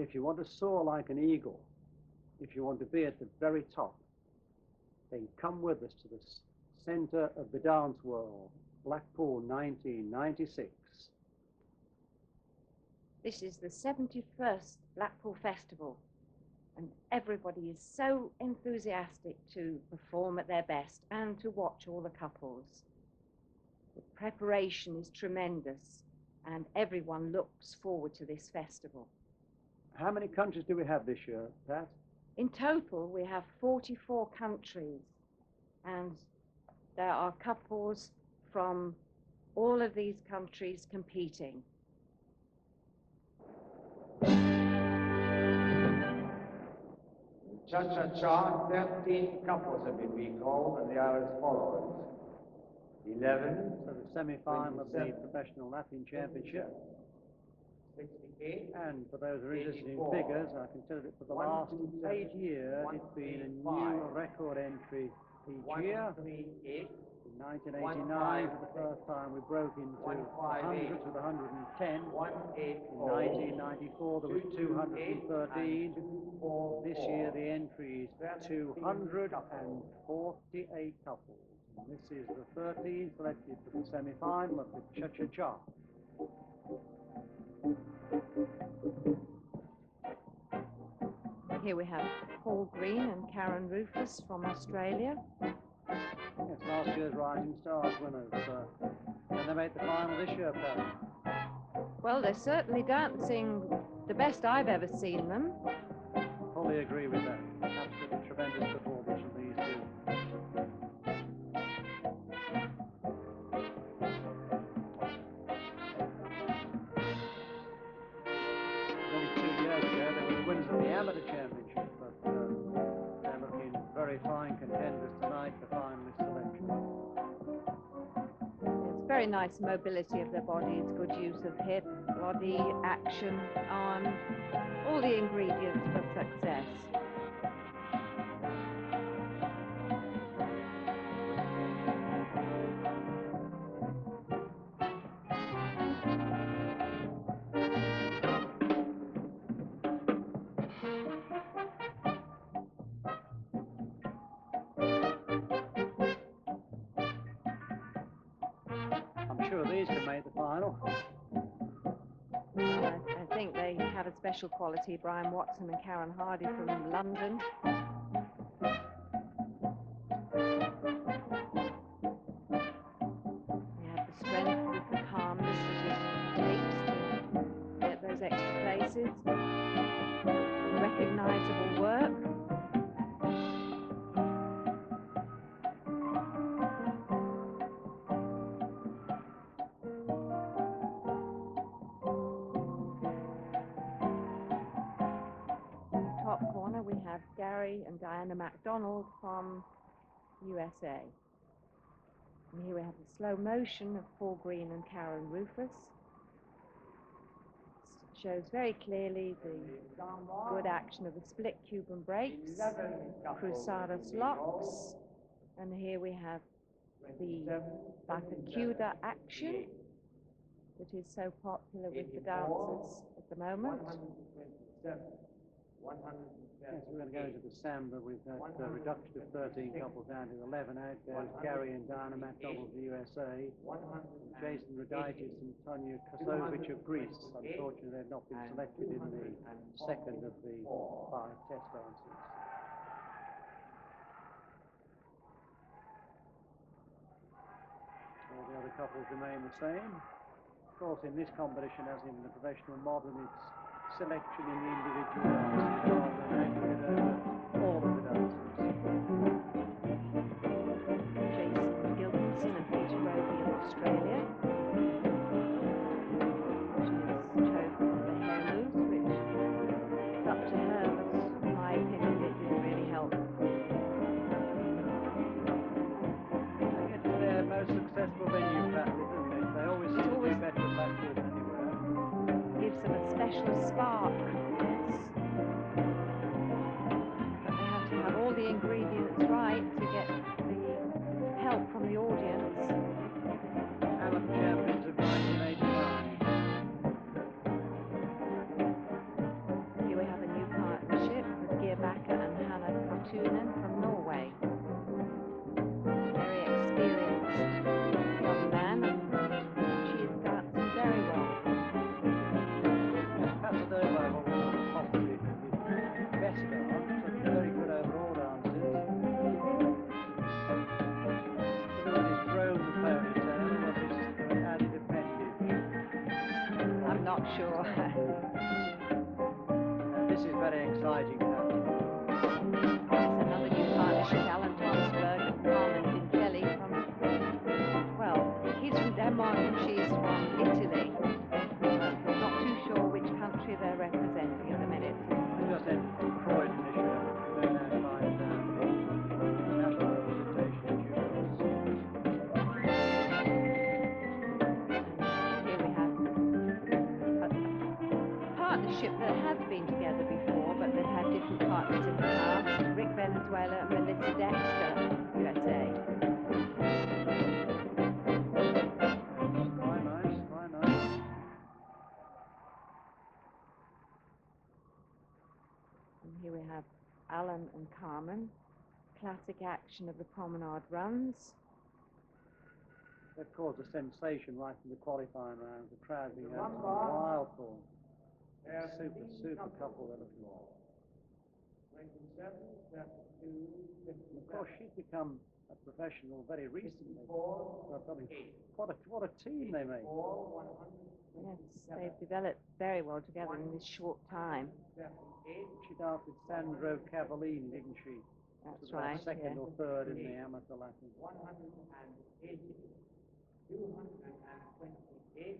If you want to soar like an eagle, if you want to be at the very top, then come with us to the centre of the dance world, Blackpool 1996. This is the 71st Blackpool Festival, and everybody is so enthusiastic to perform at their best and to watch all the couples. The preparation is tremendous, and everyone looks forward to this festival. How many countries do we have this year, Pat? In total, we have 44 countries, and there are couples from all of these countries competing. Cha-cha-cha, 13 couples have been recalled, and they are as follows. 11. So the semi-final of the Professional Latin Championship. 68. And for those who are interested in figures, I can tell you that for the last 8 years, it's been a new record entry each year. 138. In 1989, for the first time, we broke into hundreds with 110. In 1994, there was 213. This year, the entry is 248 couples. And this is the 13 selected for the semi-final of the Cha-Cha-Cha. Here we have Paul Green and Karen Rufus from Australia. Yes, last year's Rising Stars winners. Can they make the final this year, Pat? Well, they're certainly dancing the best I've ever seen them. Fully agree with that. Absolutely tremendous performance from these two. Only 2 years ago, they were the winners of the Amateur Championship, but they're looking very fine contenders tonight for finalist selection. It's very nice mobility of their bodies, good use of hip, body, action, arm, all the ingredients for success. I'm sure these can make the final. I think they have a special quality, Brian Watson and Karen Hardy from London. They have the strength with the calmness that it takes to get those extra places. Recognisable work. Top corner we have Gary and Diana MacDonald from USA. And here we have the slow motion of Paul Green and Karen Rufus. It shows very clearly the good action of the split Cuban breaks, cruzadas locks, and here we have the Barracuda action that is so popular with the dancers at the moment. Yes, we're going to go into the samba with that reduction of 13 couples down to 11. Out goes Gary and Diana MacDonald of the USA, Jason Rudaitis and Tonya Kosovic of Greece. Unfortunately, they've not been selected in the second of the 5 test dances. All the other couples remain the same. Of course, in this competition, as in the professional modern, it's selection in the individual dances rather than aggregate over all of the dances. Jason Gilkinson and Peter Roby of Australia. She is chosen for the hair loose, which is up to her, but in my opinion it didn't really help. I guess it's their most successful venue practice, isn't it? They always seem to do better at Blackpool than anywhere. Gives them a special spark, yes. gentleman from Norway. Very experienced young man, and she is dancing very well. Pasadena will possibly be best dance, but very good overall dances. Whether it is grown the ponytail or whether it's an added appendage. I'm not sure. This is very exciting now. It's another new partnership, Alan Tonsberg and Carmen Vincelli from, well, he's from Denmark and she's from Italy. I'm not too sure which country they're representing at the minute. They just entered from Croydon this year. They're now flying down the national representation of juniors. Here we have a partnership that has been together before, but they've had different partners in the past. Rick Venezuela and Melissa Dexter, USA. Quite nice, quite nice. And here we have Alan and Carmen. Classic action of the promenade runs. They've caused a sensation right from the qualifying rounds. The crowd being absolutely wild for them. Super couple they're looking for. And of course, she's become a professional very recently. I mean, what a team they make. Yes, they've developed very well together in this short time. She danced with Sandro Cavallini, didn't she? That's About right. second Yeah. or third in the amateur Latin. 180, 228,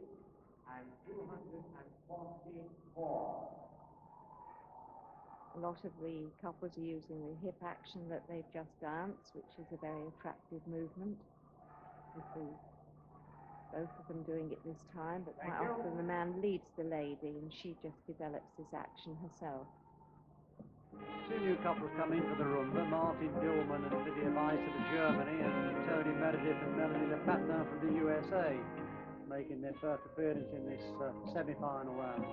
and 244. A lot of the couples are using the hip action that they've just danced, which is a very attractive movement. You see both of them doing it this time, but quite often the man leads the lady and she just develops this action herself. Two new couples come into the rumba, Martin Dillman and Lydia Weiss of Germany, and Tony Meredith and Melanie Lepatin from the USA, making their first appearance in this semi-final round.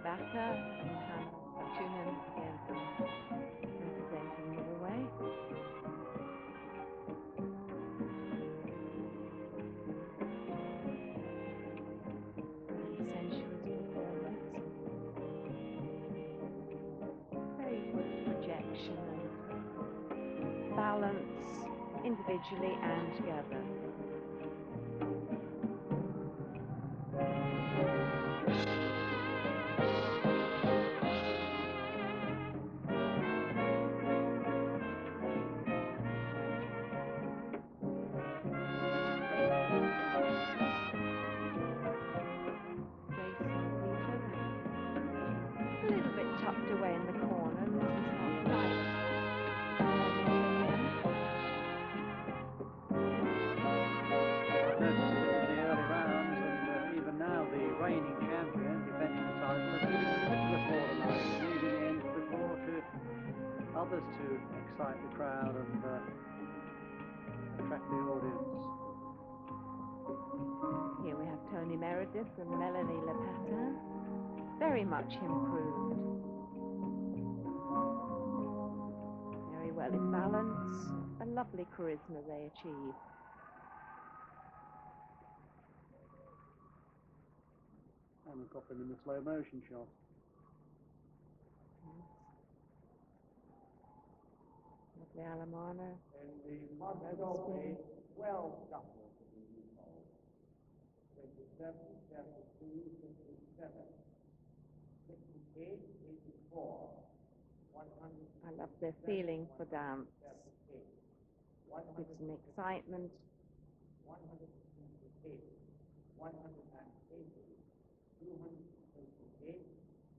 Bata and Hanna Fortunen again representing Norway. Very sensuous performance. Very good projection and balance individually and together. A little bit tucked away in the corner. This is not quite I noticed it in the early rounds, and even now the reigning champion, defending the title, is leaving a little bit more than that, leaving the end bit more to others to excite the crowd and attract the audience. Here we have Tony Meredith and Melanie Lepatin, very much improved. Very well in balance, a lovely charisma they achieve. And we've got them in the slow motion shot. Lovely Alamana. And the Moscow 12 couples to be recalled. 27, 72, 57, 68, 84, 100. I love their feeling for dance. Gives them excitement. 128, 180, 228,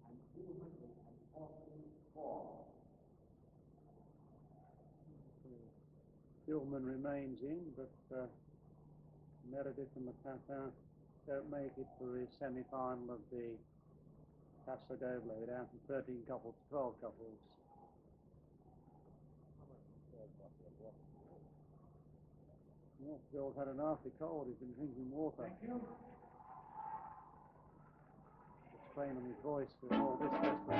and 244. Gilman remains in, but Meredith and Lepatin don't make it for the semi-final of the Paso Doble, down from 13 couples to 12 couples. Yeah, Bill's had a nasty cold. He's been drinking water. Thank you. train on his voice for all this festival.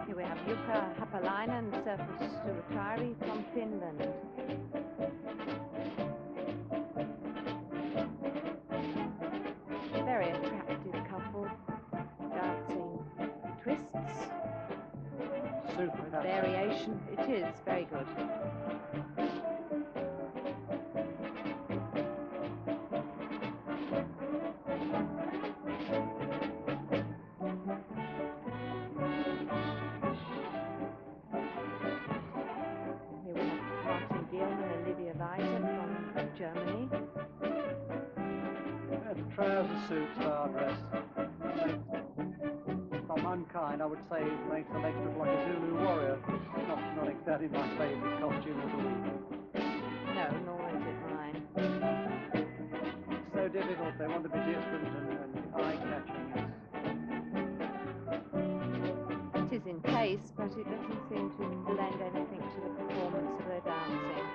Here we have Jukka Hapalainen, surface suutari from Finland. Very attractive couple, dancing twists. Super With variation, it is very good. Germany. That's trouser suit style dress. From unkind, I would say it makes the legs look like a Zulu warrior. Not exactly my favourite costume of the week. No, nor is it mine. It's so difficult. They want to be different and eye-catching. It is in taste, but it doesn't seem to lend anything to the performance of their dancing.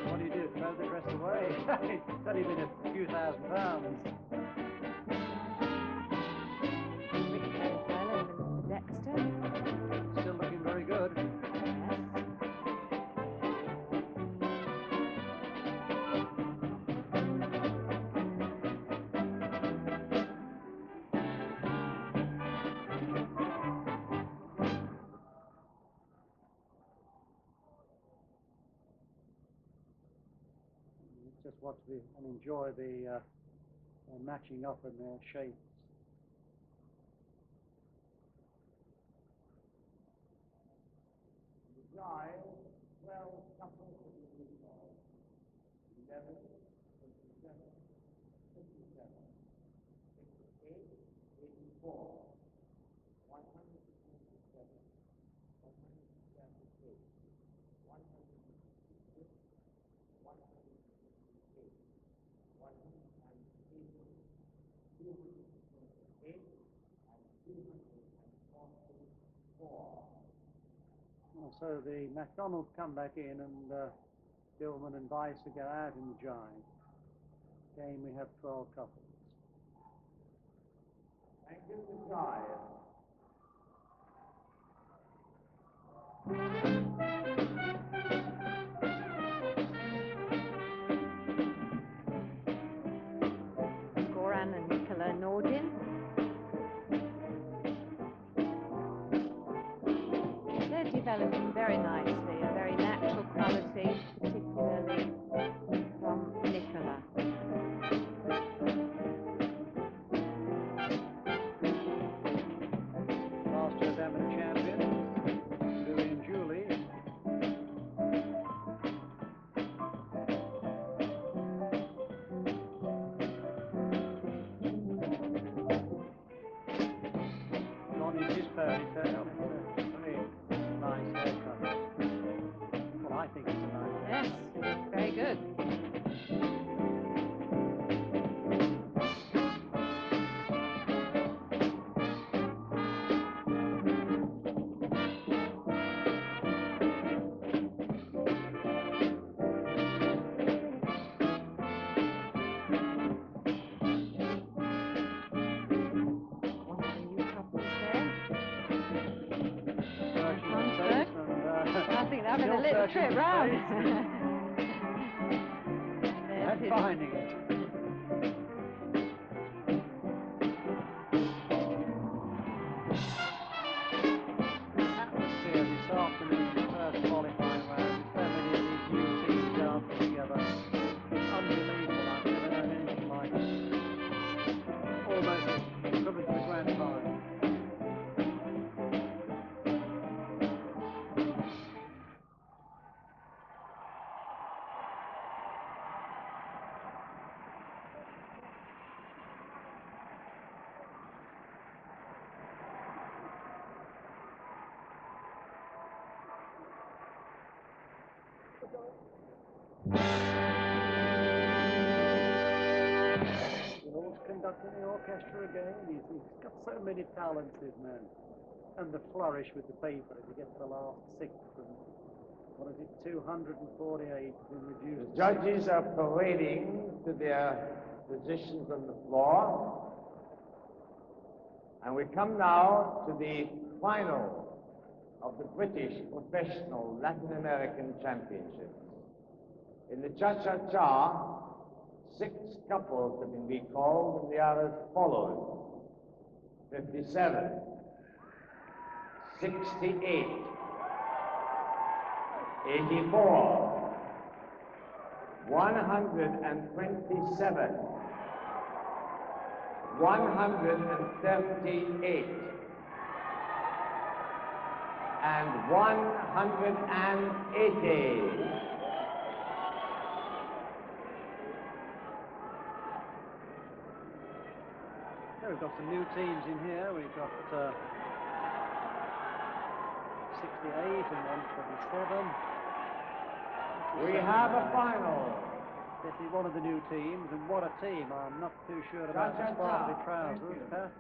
What do you do? Throw the dress away? It's only been a few £1,000. Rick as well, and Mr. Dexter. Still looking very good. Yes. Just watch and enjoy the matching up in their shapes. Drive, 12 couples of the recall. 11, 27, 57, 68, 84, 127, 178, 166, 168, 180, 228, and 244. So the McDonald's come back in and Gilman and Weiss go out in the jive. Game we have 12 couples. Thank you, the jive. Goran and Nicola Nordin. They're developing very nicely, a very natural quality, particularly from Nicola. Last year's amateur champions, Louis and Julie. Ronnie's his ponytail. It's a very nice haircut. Well, I think it's a nice haircut. Yes, very good. One of the new couples there. Searching for Hansberg. space and, I think they're having a still little searching trip for round. space and finding it. Atmosphere this afternoon, the first qualifying round, so many of these new teams dancing together. Unbelievable, I've never known anything like it. Almost equivalent to the grand final. Will's conducting the orchestra again. He's got so many talents, this man. And the flourish with the paper as he gets the last sixth and What is it, 248 been reduced? The judges are parading to their positions on the floor. And we come now to the final of the British Professional Latin American Championships. In the cha-cha-cha, 6 couples have been recalled, and they are as follows: 57, 68, 84, 127, 138, and 180. We've got some new teams in here. We've got 68 and 127. We have a final. This is one of the new teams, and what a team. I'm not too sure about the sparkly trousers, Pat,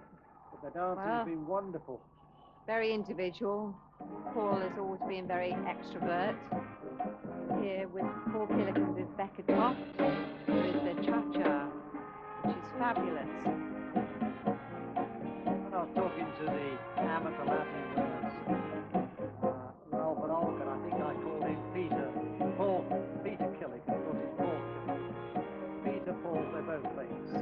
but the dancing has been wonderful. Very individual. Paul has always been very extrovert. Here with Paul Killican with Becca Toft, there is the cha-cha, which is fabulous. When I was talking to the amateur Latin winners, Ralph and Olga, I think I called him Peter Killick, of course it's Paul Killick. Peter, Paul, they're both mates.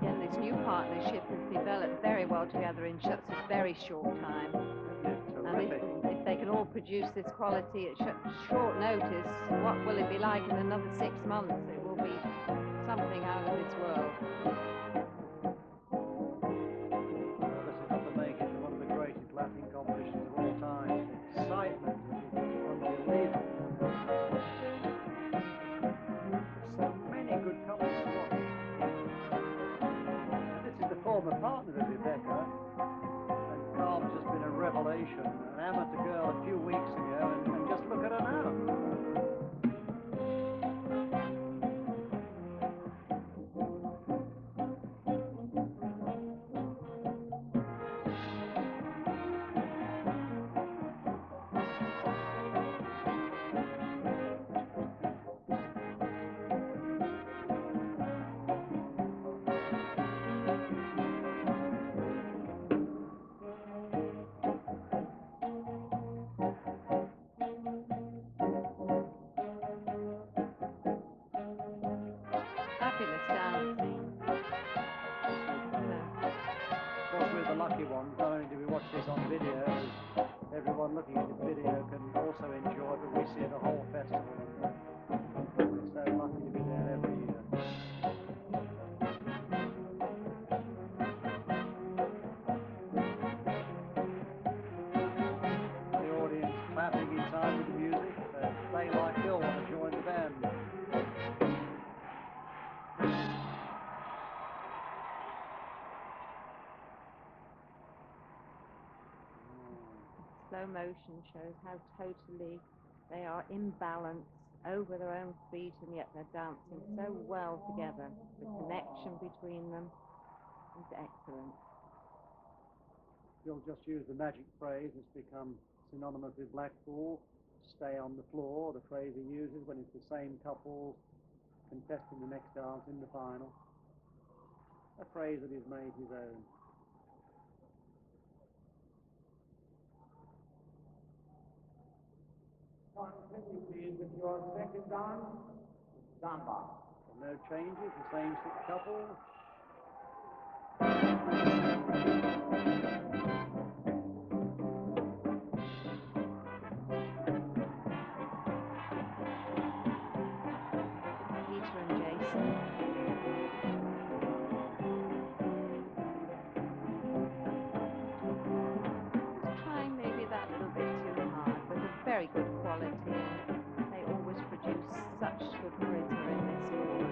Again, this new partnership has developed very well together in such a very short time. And if they can all produce this quality at such short notice, what will it be like in another 6 months? It will be something out of this world. This is not the making of one of the greatest Latin competitions of all time. The excitement is unbelievable. So many good couples to watch. This is the former partner of Rebecca, and Carl's just been a revelation. An amateur girl a few weeks ago, and just look at her now. Fabulous dancing. Of course, we're the lucky ones. Not only do we watch this on video, everyone looking at the video can also enjoy, but we see the whole festival. We're so lucky to be there every year. The audience clapping in time with the music. They like Bill want to join the band. Slow motion shows how totally they are imbalanced over their own feet, and yet they're dancing so well together. The connection between them is excellent. You'll just use the magic phrase that's become synonymous with Blackpool, stay on the floor, the phrase he uses when it's the same couple contesting the next dance in the final. A phrase that he's made his own. Continue, please, with your second dance, Samba. So no changes, the same 6 couples. Peter and Jason. Trying maybe that little bit too hard, but a very good quality. They always produce such good charisma in this form.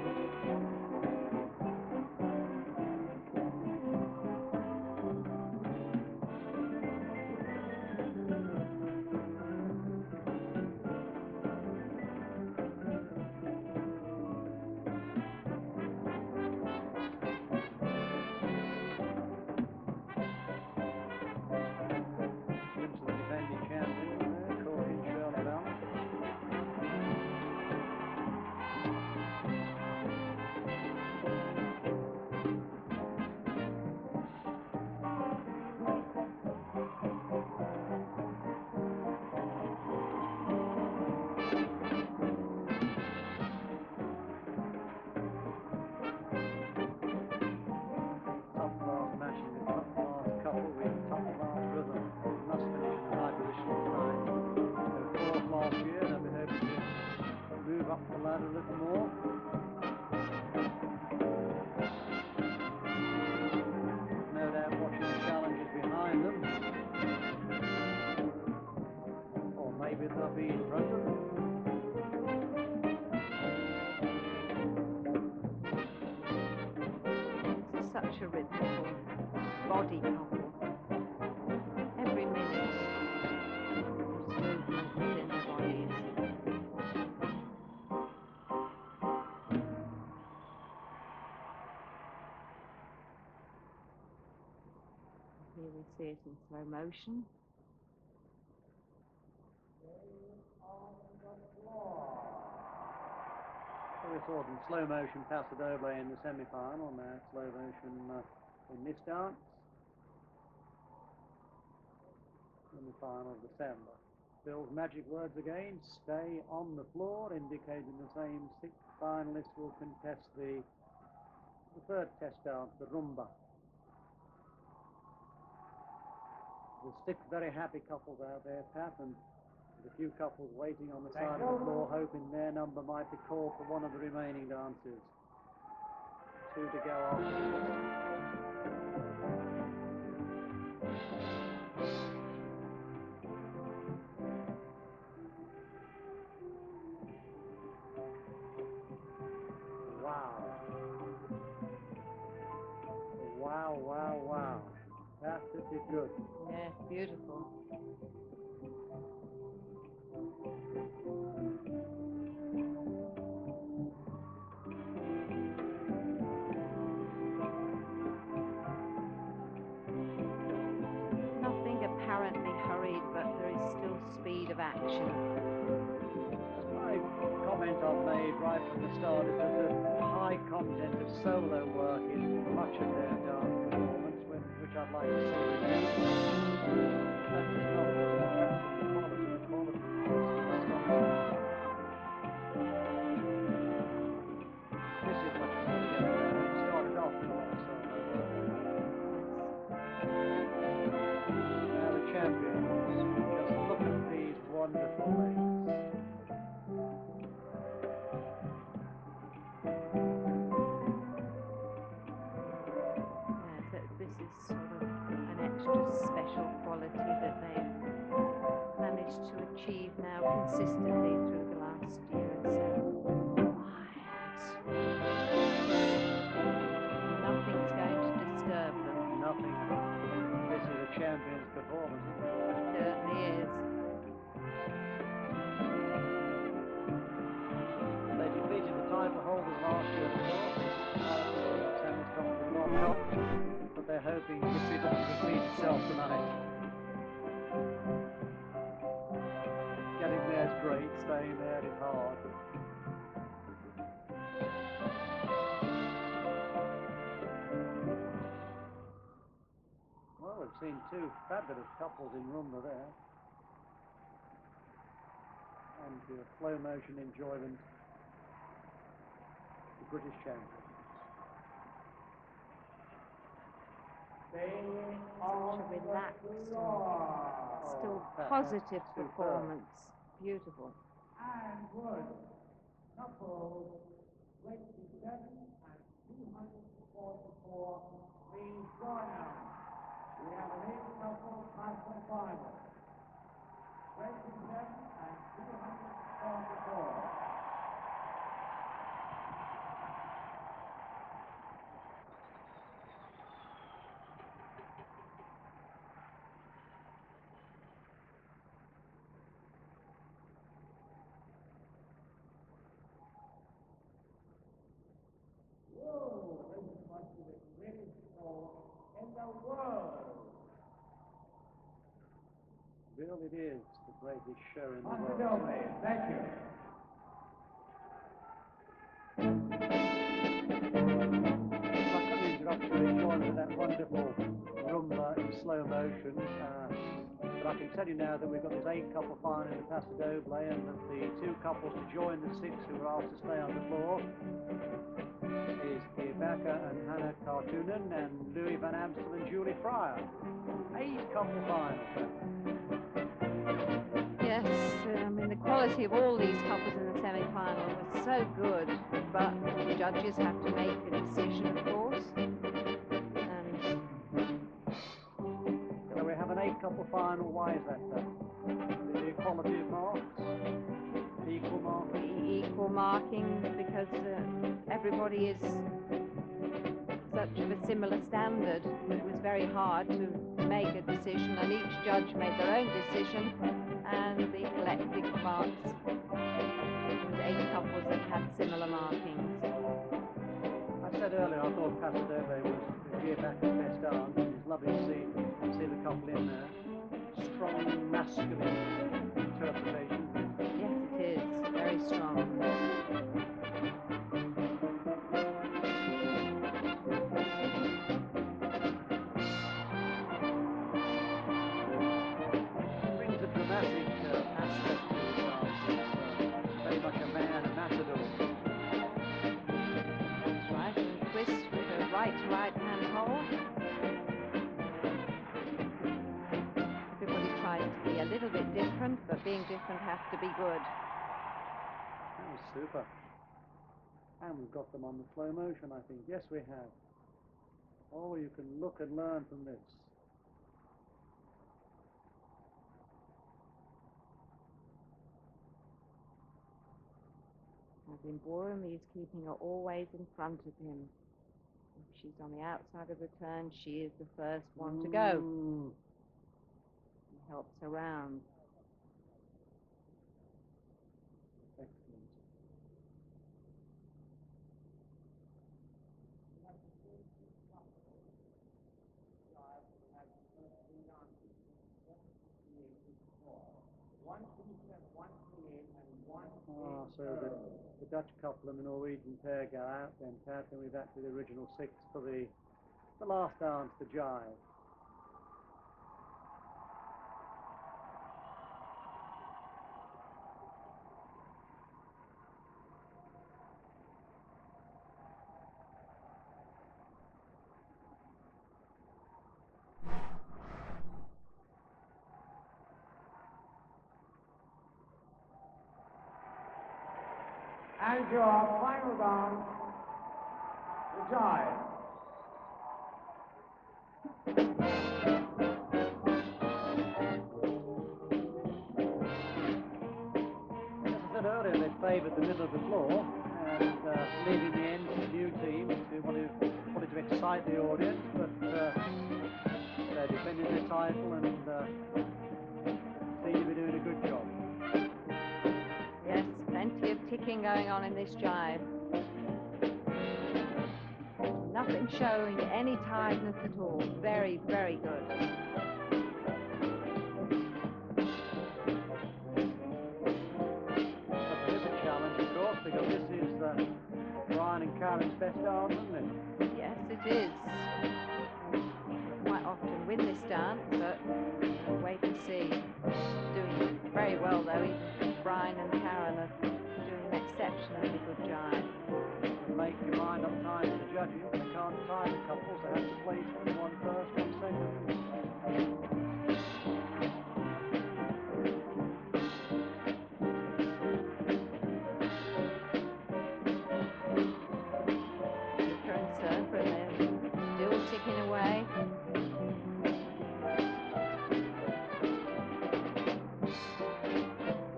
such a rhythmical body couple. Every minute, there's movement within their bodies. Here we see it in slow motion. So we saw some slow motion paso doble in the semi-final, now slow motion in this dance. In the final of December. Bill's magic words again, stay on the floor, indicating the same 6 finalists will contest the third test dance, the rumba. There's 6 very happy couples out there, Pat, and there's a few couples waiting on the side of the floor, hoping their number might be called for one of the remaining dances. 2 to go on. Wow. That is good. Yes, beautiful. Nothing apparently hurried, but there is still speed of action. My comment I've made right from the start is there's a high content of solo work in much of their dance performance, which I'd like to see again. That does not detract from the quality. The quality is astonishing. This is much more together. It started off with a lot of solo work. Now the champions, just look at these wonderful legs. This is sort of an extra special quality that they've managed to achieve now consistently through the last year or so. Nothing's going to disturb them. Nothing. This is a champion's performance, isn't it? It certainly is. They defeated the title holders last year, of course. Samuel's come to knock off, but they're hoping history doesn't repeat itself tonight. Getting there is great, staying there is hard. Well, we've seen 2 fabulous couples in rumba there. And to a slow motion enjoyment, the British champions. Such a relaxed and still positive performance. Beautiful. And would couple 27 and 244, please join us. We have an 8-couple final. 27 and 244. In the world. Bill, it is the greatest show in the world. Thank you. I couldn't interrupt your enjoyment of that wonderful rumba in slow motion, but I can tell you now that we've got this 8-couple final in the paso doble, and that the 2 couples to join the 6 who are asked to stay on the floor is Ibaka and Hannah Cartoonen and Louis Van Amstel and Julie Fryer. 8-couple final. Yes, I mean the quality of all these couples in the semi-final was so good, but the judges have to make a decision, of course. So we have an 8-couple final. Why is that, sir? The equality of marks? The equal marking? The equal marking, because everybody is such similar standard. It was very hard to make a decision, and each judge made their own decision, and the collective marks was 8 couples that had similar markings. I said earlier I thought Pasadena was year back at best dance. It was lovely to see the couple in there. Strong masculine interpretation. Yes, it is. Very strong. It brings a dramatic aspect to the dance. It's very much a man, a matador. That's right, and twist with a right hand hold. Everybody tries to be a little bit different, but being different has to be good. That was super. And we've got them on the slow motion, I think. Yes, we have. Oh, you can look and learn from this. As in Borum, he's keeping her always in front of him. If she's on the outside of the turn, she is the first one to go. He helps her round. Excellent. So the Dutch couple and the Norwegian pair go out, then we're back to the original 6 for the last dance, the jive. And your final dance, the jive. As I said earlier, they favoured the middle of the floor, and leaving the end to the new team who wanted to excite the audience, but they're defending their title and seem to be doing a good job. Yes, plenty of ticking going on in this jive. Nothing showing any tiredness at all. Very, very good. That's a different challenge, of course, because this is Brian and Karen's best dance, isn't it? Yes, it is. Quite often win this dance, but we'll wait and see. Doing very well, though. Even Brian and Karen are doing an exceptionally good jive. Make your mind up time for the judging. They can't time the couples. They have to place one first, one second. Turn surf, and they're still ticking away.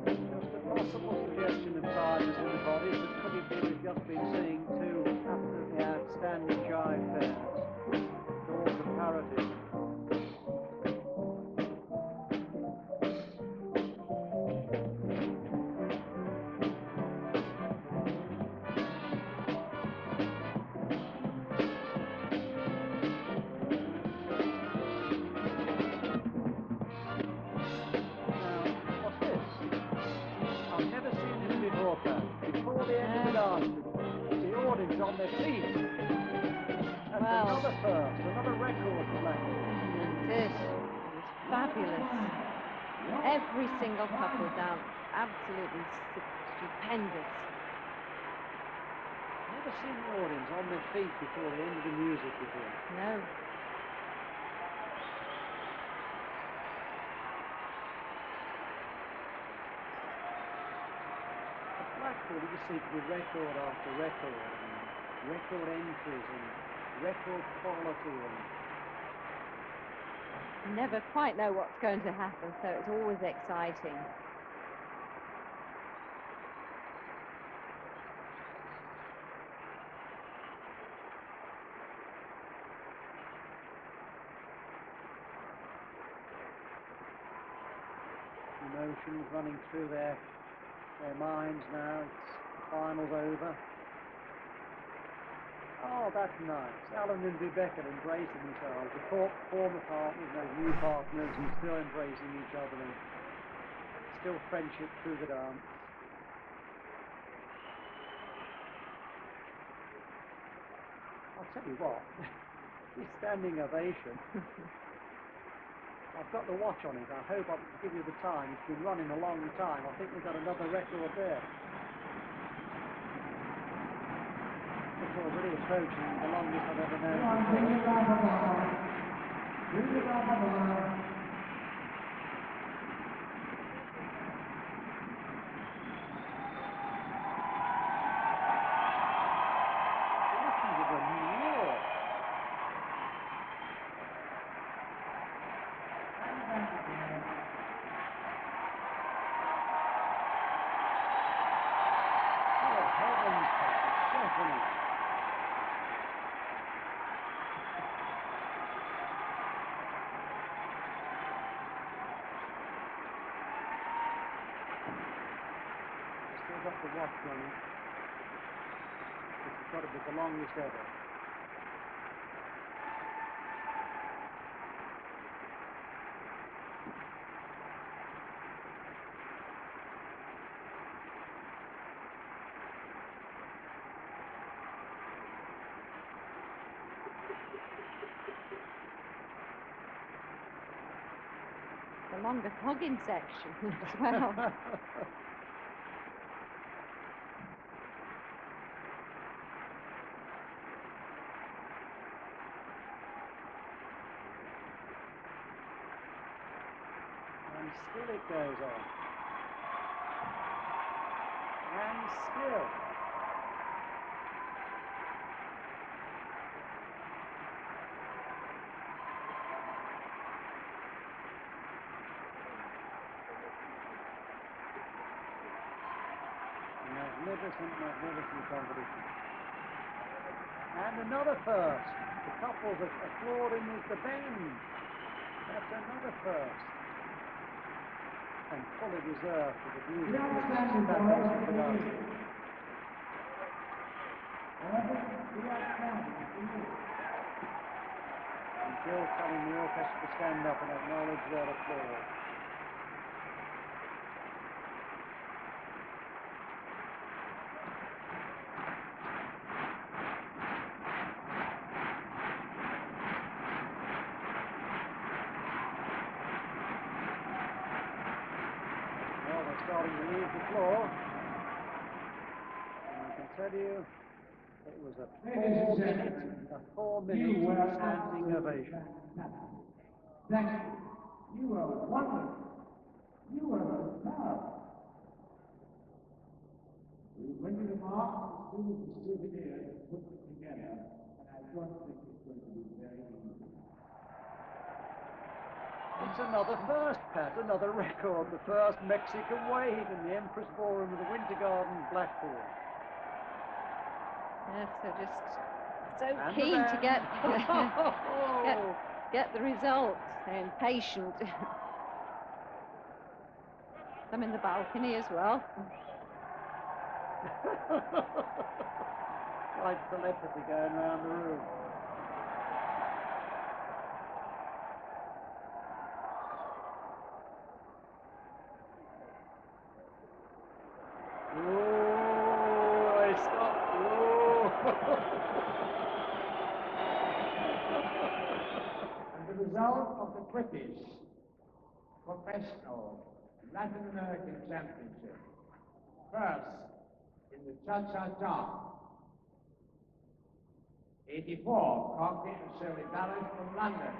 Just a possible suggestion of tiredness in the body, but could it be we've just been seeing 2 absolutely outstanding jive pairs? It's all comparative. Before the end of the dance, the audience on their feet. That's another first, another record for Blackpool. It is. It was fabulous. Every single couple danced absolutely stupendous. Never seen the audience on their feet before the end of the music before. No. Blackpool, you just seem to be record after record, and record entries and record quality. You never quite know what's going to happen, so it's always exciting. emotions running through their minds now. It's the final's over. Oh, that's nice. Alan and Rebecca embracing themselves. The former partners and those new partners and still embracing each other and still friendship through the dance. I'll tell you what, this standing ovation, I've got the watch on it. I hope I can give you the time. It's been running a long time. I think we've got another record there. It's already approaching the longest I've ever known before. Listen to the roar. Oh, heavens, Stephanie. Still got the watch running. This has got to be the longest ever. The longer clogging section as well. And still it goes on. And still. Magnificent, magnificent competition. And another first. The couples are applauding with the bend. That's another first. And fully deserved for the beauty of this fabulous introduction. And Bill telling the orchestra to stand up and acknowledge their applause. Starting to leave the floor. And I can tell you, it was a 4-minute standing ovation. Thank you. You were wonderful. You were a star. We went to the mark as soon as the souvenirs put it together, and I don't think it's going to be very easy. It's another first, Pat, another record, the first Mexican wave in the Empress Ballroom of the Winter Garden, Blackpool. Yes, they're just so And keen to get, Oh. get the result. They're impatient. I'm in the balcony as well. Like telepathy going around the room. Oh, I stopped. And the result of the British Professional Latin American Championship, first in the Cha-Cha-Cha, 84, Cockney and Shirley Balance from London.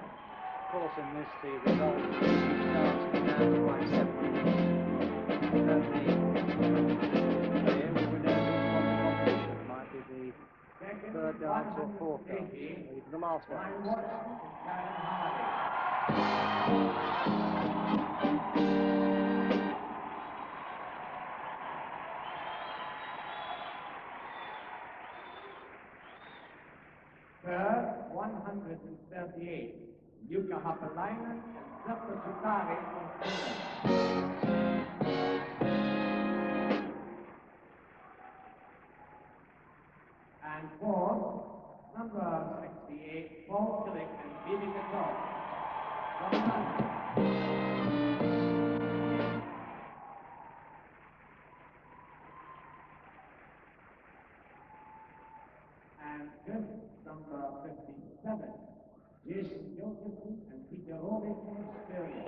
Of course, in this, the result of each dance came down to like 7 minutes. And the player will win everything from the competition. It might be the third dance or fourth dance, or even the last dance. Third, 138, Yuka Hapalainen and Zephyr Chitari from Finland. 28, Paul Killick and Phoebe Gatton. And fifth, number 57, Jason Gilkinson and Peter Roby from Australia.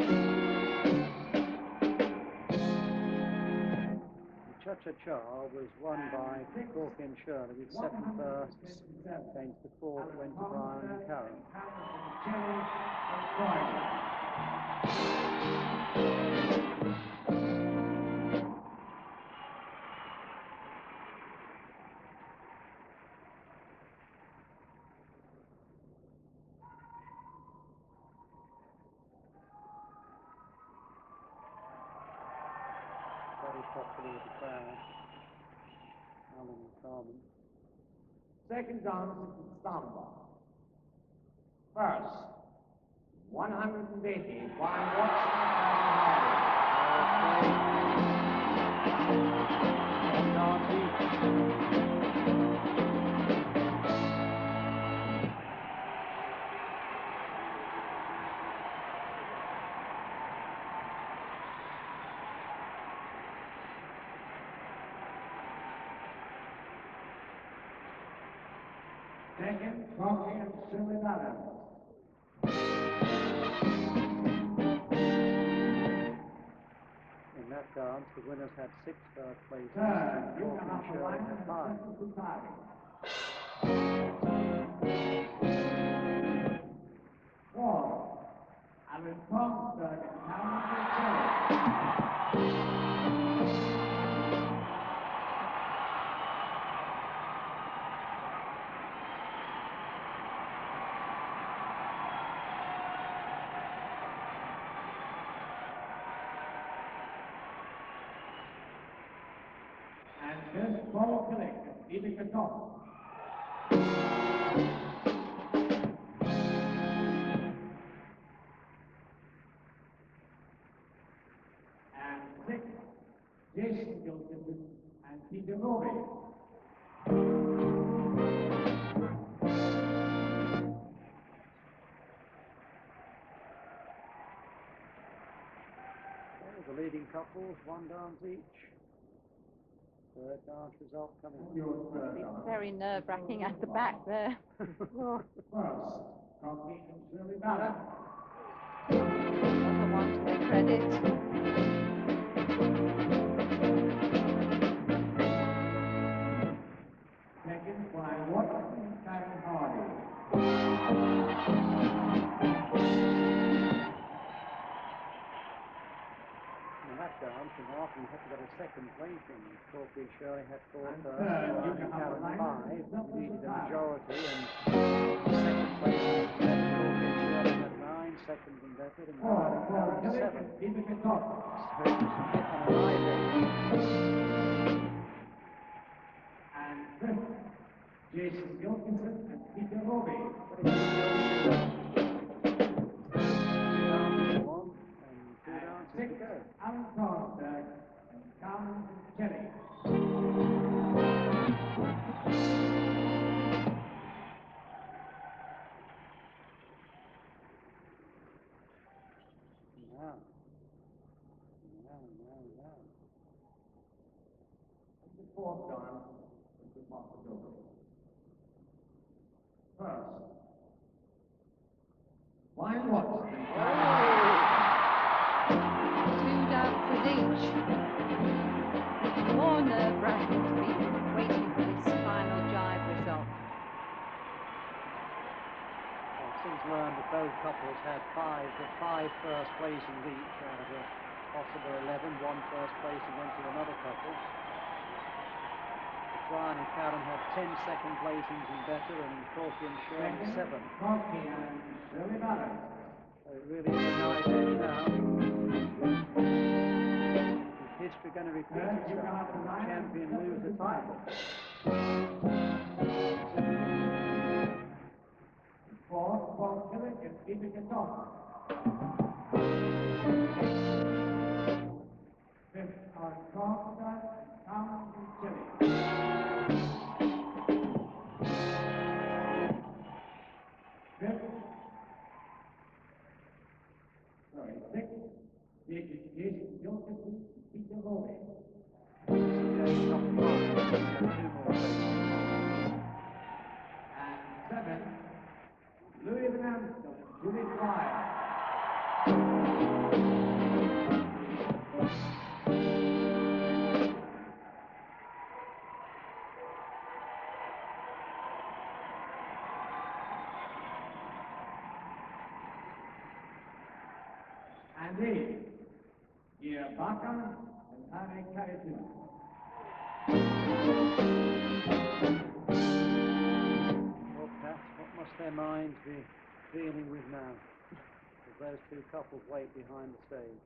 Cha-Cha-Cha was won by Corky and Shirley with 7 firsts against the 4 that went to Brian and Karen. Very popular with the crowd. Alan and Carmen. Second dance is the samba. First, 180, Brian Watson Second, Crocky and Shirley Ballard. In that dance, the winners had 6 first places, Third, and Corky and Shirley had 5. Fourth, Alan Thompson and Karen. And this Paul Killick and Phoebe Gatton. And sixth, Jason Gilkinson and Peter Roby. The leading couples, 1 dance each. Third dance result coming. It's very nerve-wracking at the back there. Oh. First, Crocky and Shirley Ballard. Another one to their credit. Second, Brian Watson and Karen Hardy. In that dance, and Martin had to get a second placing. Corky and Shirley had 4 And first, third, Brian you and can have Karen the line. 5. We needed a majority, and second place was better. Corky and Shirley had 9, second and better, and Brian and Karen had 7. So it was a bit unreliable. And fifth, Jason Gilkinson and Peter Roby. But it's one and 2 And dances to sixth, go. Alan Thornberg and Carmen Kelly. Now. The fourth dance is the possibility. First, Brian Watson and Karen Hardy. 2 dances each. More nerve-wracking to be waiting for this final jive result. I've since learned that both couples had 5 first places each out of a possible 11. 1 first placing went to another couple. Brian and Karen had 10 second placings and better, and Corky and Shirley 7. Crocky and Shirley Ballard. So it really is a nice end now. Is history going to repeat itself? Will the champion lose the title? Fourth, Paul Killick and Peter Gatton. Fifth, Alan Thompson and Carmen Kelly. Sorry, 6. The education, Joseph Peter Rowley. And 7. Louis Van Amstel, Julie Pryor. And 8. Here, Bakken and Harry Carrington. What must their minds be dealing with now? As those two couples wait behind the stage.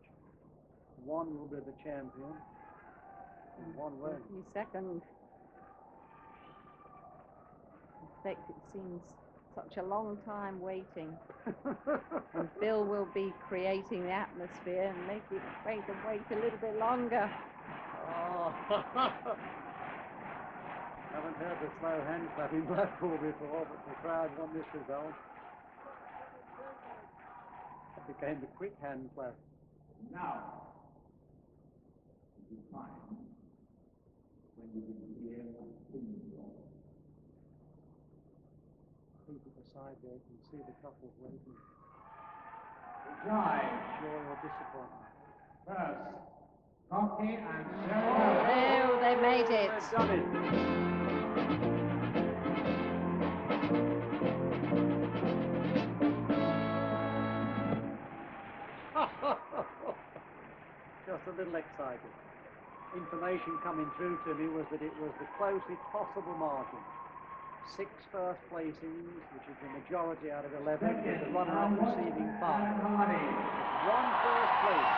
One will be the champion, and one won't. He's second. In fact, it seems such a long time waiting. And Bill will be creating the atmosphere and make them wait a little bit longer. Oh. Haven't heard the slow hand clap in Blackpool before, but the crowd won this result. It became the quick hand clap. Now, you find when you hear a singing song. People beside there can see the couples waiting. Drive. Joy or disappointment. First, Cocky and Cheryl. Oh, they made it. They've done it. Just a little excited. Information coming through to me was that it was the closest possible margin. 6 first placings, which is the majority out of 11, with the runner-up receiving 5. 1 first place.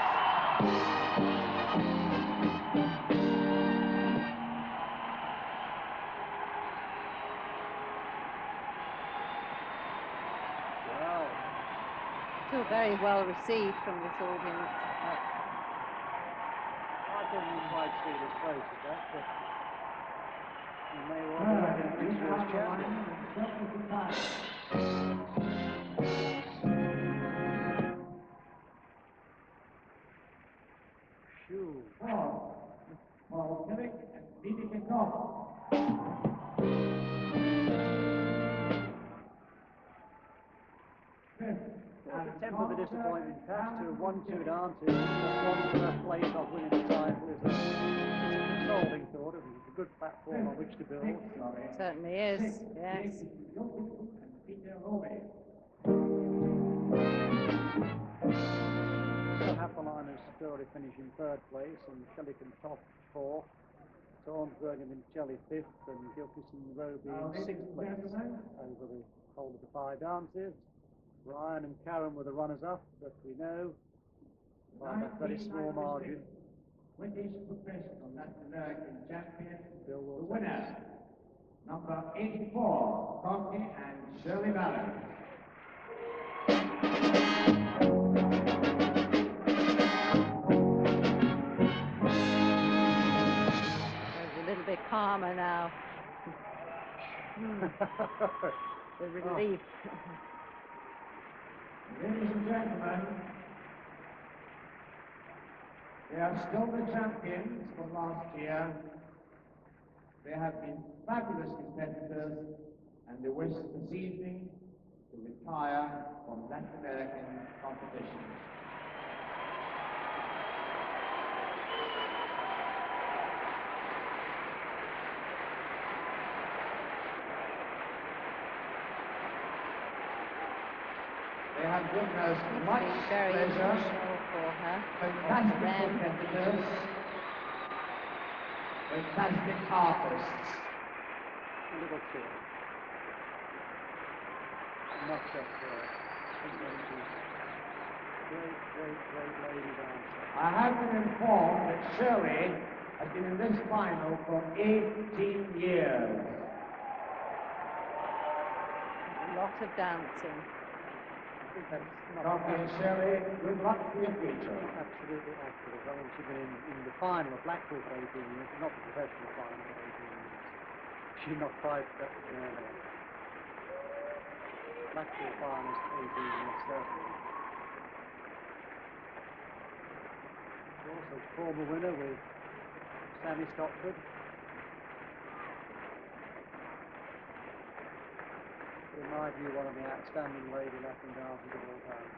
Well, Still very well received from this audience. I couldn't quite see it as close as that, but he may well be looking at this year's champion. Phew. Paul Killick and Peter Kickoff. Well, to temper the disappointment, perhaps to 1-2 dances, just 1 first place off winning the title is a consoling thought. It's a good platform on which to build. It certainly is, yes. Still have the line of Story finish in 3rd place, and Shelley can top 4th. Tornsberg and Vincelli 5th, and Gilkison and Roby in 6th place over the whole of the 5 dances. Ryan and Karen were the runners-up, but we know by that very small margin, British professional Latin American champion, Bill the will winner, number 84, Cocky and Shirley Ballard. There's a little bit calmer now. The relief. Ladies and gentlemen, they are still the champions from last year. They have been fabulous competitors, and they wish this evening to retire from Latin American competition. They have given us much Very pleasure. emotional for her. Fantastic competitors, fantastic artists. a little tear. Not just her. She's great, great, great lady dancer. I have been informed that Shirley has been in this final for 18 years. A lot of dancing. I think that's not Cocky and Shirley, good luck for your future. absolutely accurate. I mean, she's been in the final of Blackpool for 18 years, not the professional final for 18 years. She's not quite that. Blackpool finest 18 years circle. Also former winner with Sammy Stopford. In my view, one of the outstanding lady Latin dancers of all time.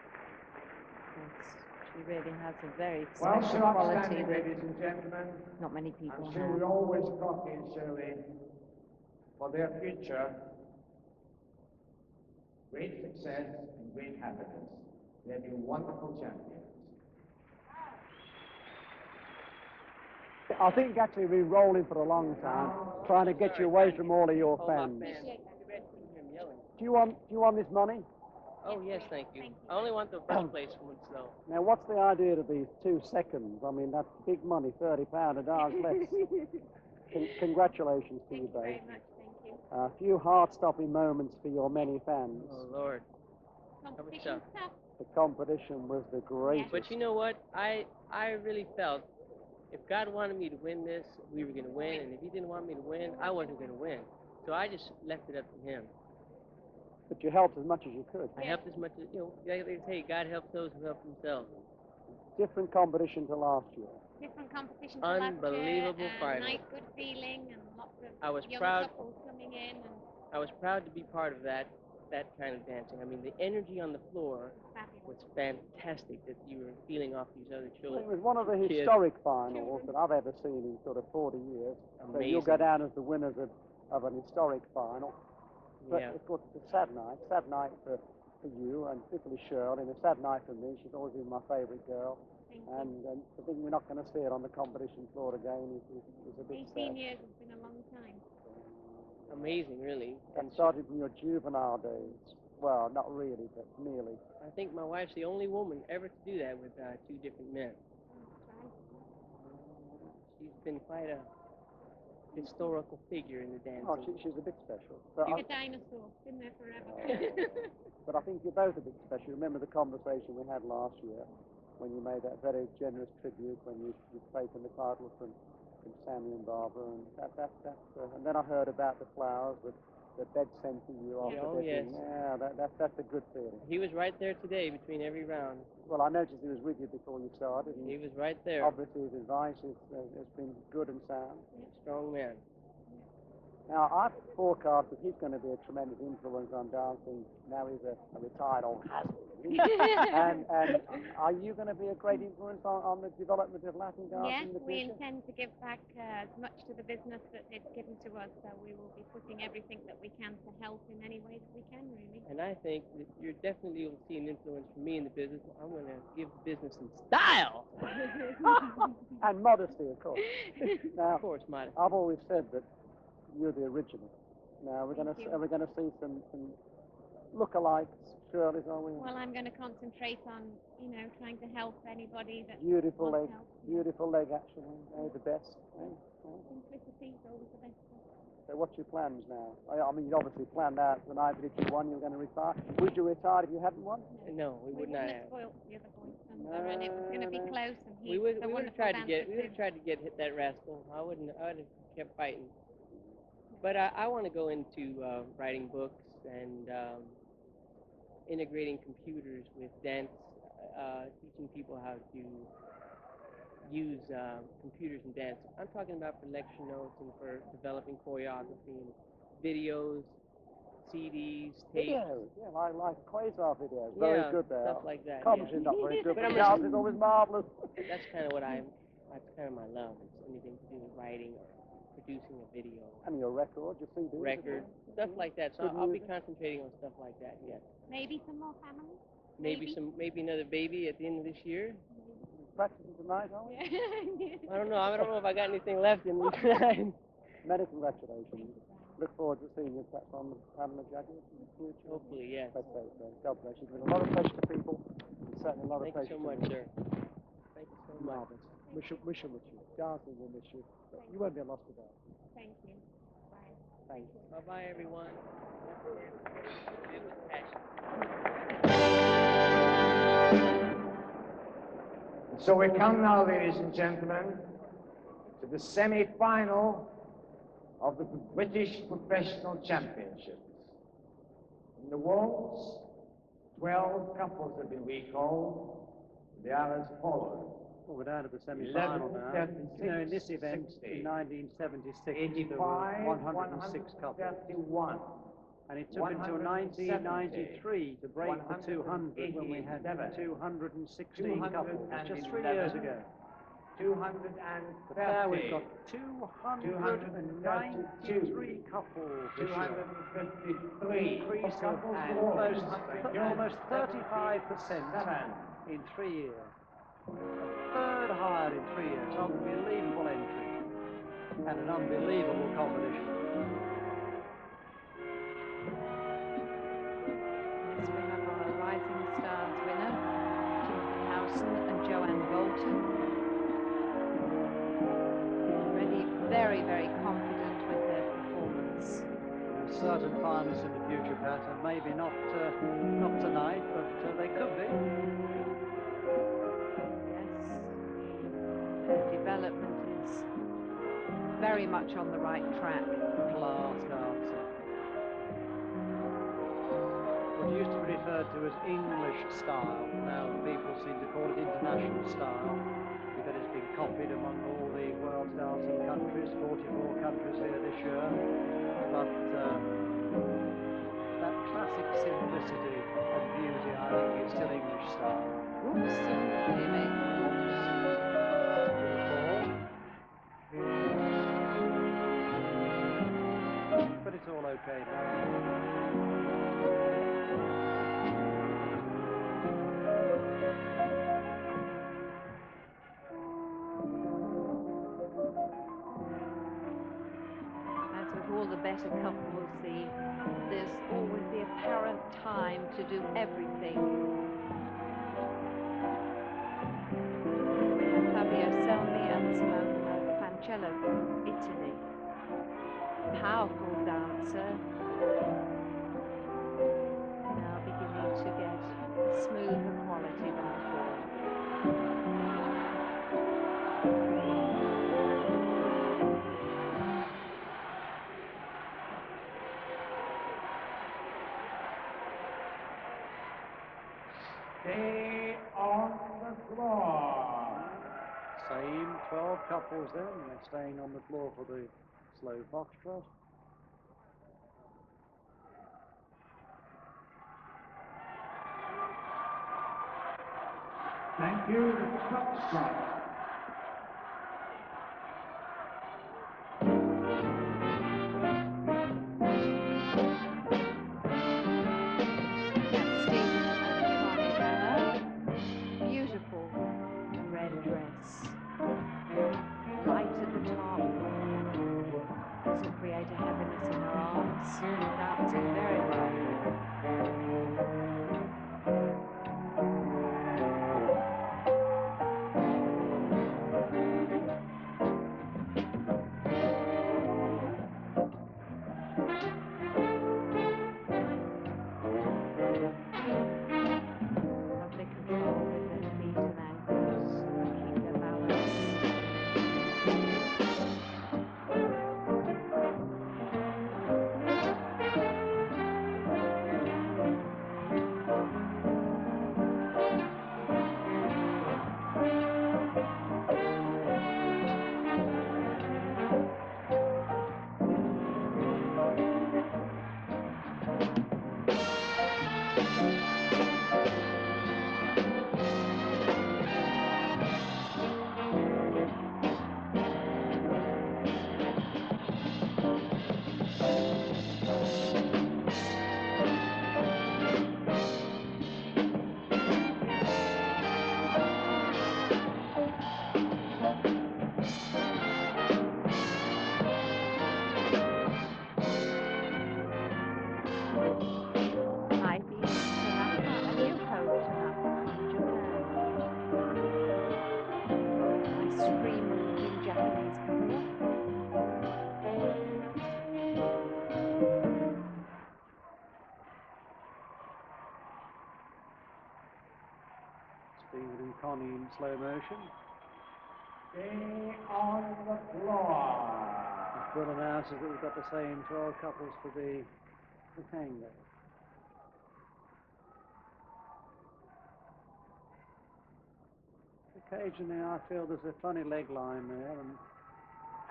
She really has a very Well, special so quality outstanding, that ladies and gentlemen. not many people I'm sure we have. always got in, Shirley, for their future, great success and great happiness. They've been wonderful champions. I think you've actually been rolling for a long time, trying to get you away from all of your fans. Do you want this money? Oh, yes, thank you. I only want the first place one, so. Now, what's the idea of these 2 seconds? I mean, that's big money, £30 a dance less. Congratulations to you both. Very much, thank you. A few heart-stopping moments for your many fans. Oh, Lord. Competition tough. The competition was the greatest. But you know what? I really felt if God wanted me to win this, we were going to win. And if he didn't want me to win, I wasn't going to win. So I just left it up to him. But you helped as much as you could. I helped as much as, like they say, God helps those who help themselves. Different competition to last year. Different competition to last year. Unbelievable final. Nice, good feeling, and lots of I was young proud. couples coming in. And I was proud to be part of that kind of dancing. I mean, the energy on the floor was fantastic that you were feeling off these other children. It was one of the kids. historic finals that I've ever seen in sort of 40 years. So you'll go down as the winners of an historic final. But Yeah. of course, it's a sad night for you, and particularly Cheryl, and a sad night for me. She's always been my favourite girl. And to think we're not going to see it on the competition floor again is a bit 18 sad. years has been a long time. Amazing, really. That started from your juvenile days. Well, not really, but nearly. I think my wife's the only woman ever to do that with 2 different men. She's been quite a historical figure in the dancing. Oh, she's a bit special. But She's a dinosaur, been there forever. But I think you're both a bit special. Remember the conversation we had last year when you made that very generous tribute when you'd taken the title from Sammy and Barbara, and and then I heard about the flowers that they'd sent to you after Oh, they'd yes. been, yeah, that's a good feeling. He was right there today between every round. Well, I noticed he was with you before you started. And He was right there. obviously his advice has been good and sound. Strong man. Now, I've forecast that he's going to be a tremendous influence on dancing. Now he's a retired old has-been. and are you going to be a great influence on the development of Latin dancing Yes, in the we future? intend to give back as much to the business that it's given to us, so we will be putting everything that we can to help in any way that we can, really. And I think that you're definitely going to see an influence from me in the business. I'm going to give the business some style. And modesty, of course. Now, Of course, modesty. I've always said that you're the original. Now, we're going to see some lookalikes, Shirley's, are we? Well, I'm going to concentrate on, trying to help anybody that Beautiful leg, wants help. beautiful leg action, the best. Simplicity is always the best. So what's your plans now? I mean, you obviously planned out tonight, but if you won, you're going to retire. Would you retire if you hadn't won? No, we would not have. Spoiled the other boys, and it was going to be close, and We he's would a have wonderful tried to dancer, hit that rascal. I would have kept fighting. But I want to go into writing books and integrating computers with dance, teaching people how to use computers in dance. I'm talking about for lecture notes and for developing choreography and videos, CDs, tapes. Videos, yeah, like Quasar videos. Very good there. Stuff like that. Commentary Yeah. not very good, But but I'm dance is always marvellous. That's kind of that's kind of my love. It's anything to do with writing or producing a video. And your record, your CD. Record, stuff like that. So Good I'll be music. concentrating on stuff like that, yes. Maybe some more family. Maybe another baby at the end of this year. Practicing tonight, are we? I don't know if I got anything left in me tonight. Many congratulations. Look forward to seeing you perhaps on the panel of judges in the future. Hopefully, yes. Let's hope so. God bless you. It's been a lot of pleasure to people, and certainly a lot Thank of you pleasure so much, to me. sir. Thank you so much. Marvellous. We shall miss you. Dancing will miss you. But you won't be a loss without. Thank you. Bye. Thank you. Bye-bye, everyone. Do it with passion. So we come now, ladies and gentlemen, to the semi-final of the British Professional Championships. In the waltz, 12 couples have been recalled. They are as follows. Well, we're down to the semi-final now. You know, in this event, in 1976, there were 106 couples. 31. And it took until 1993 to break the 200 when we had 216 couples. That's just 3 years ago. 230. But now we've got 293 couples this year. 253. Increase of almost 35% in 3 years. A third higher in 3 years. Unbelievable entry. And an unbelievable competition. Yes, we have our Rising Stars winner, Timothy Howson and Joanne Bolton. Already very, very confident with their performance. There are certain finalists in the future, Pat, and maybe not tonight, but they could be. Yes, their development is very much on the right track. Class dancer. What used to be referred to as English style, now people seem to call it international style, because it's been copied among all the world's dancing countries, 44 countries here this year. But that classic simplicity and beauty, I think, is still English style. Oops, Amy. But it's all okay now. As with all the better couples, there's always the apparent time to do everything. We have Fabio Selmi and Simona Pancello from Italy. Powerful dancer. Now beginning to get smoother quality than before. Stay on the floor. Same 12 couples then, they're staying on the floor for the slow foxtrot. Thank you, the foxtrot. Beautiful red dress. Light at the top. Doesn't create a heaviness in her arms. Dancing very well. Lovely control with their feet and ankles. Keep their balance. Stephen and Connie in slow motion. Stay on the floor. Bill announces that we've got the same 12 couples for the tango. occasionally I feel there's a funny leg line there,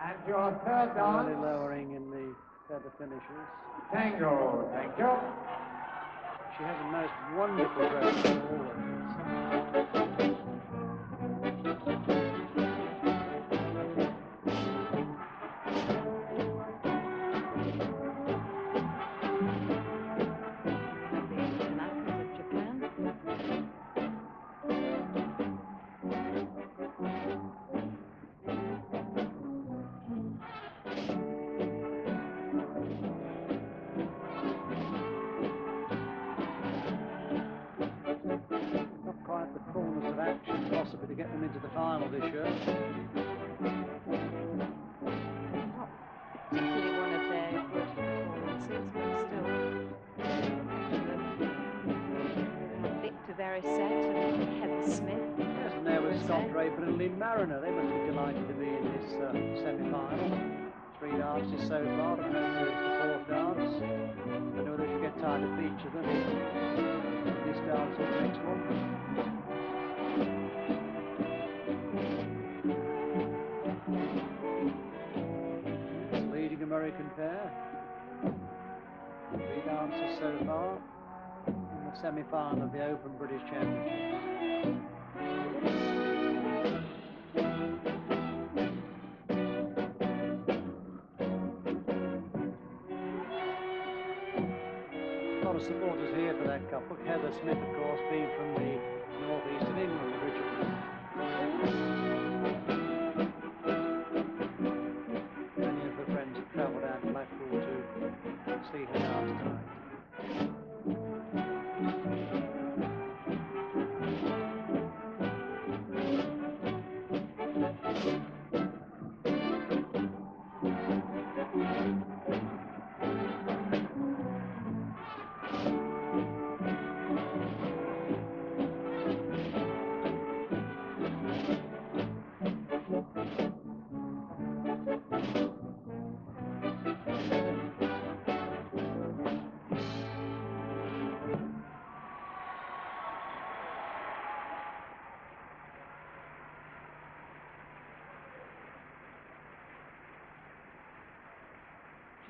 And your third and dance, lowering in the feather finishes. tango. Thank you. She has a most wonderful grace always. Fullness of action, possibly to get them into the final this year. Not particularly one of their good performances, but still excellent. Victor Verisette and Heather Smith. Yes, and there was Scott Draper and Lynn Mariner. They must be delighted to be in this semi-final. 3 dances so far, and the 4th dance. I don't know whether you get tired of each of them. This dance or the next one. Leading American pair. 3 dances so far in the semi-final of the Open British Championships. A lot of supporters here for that couple. Heather Smith, of course, being from the northeast of England originally. Many of her friends have travelled out to Blackpool to see her dance tonight.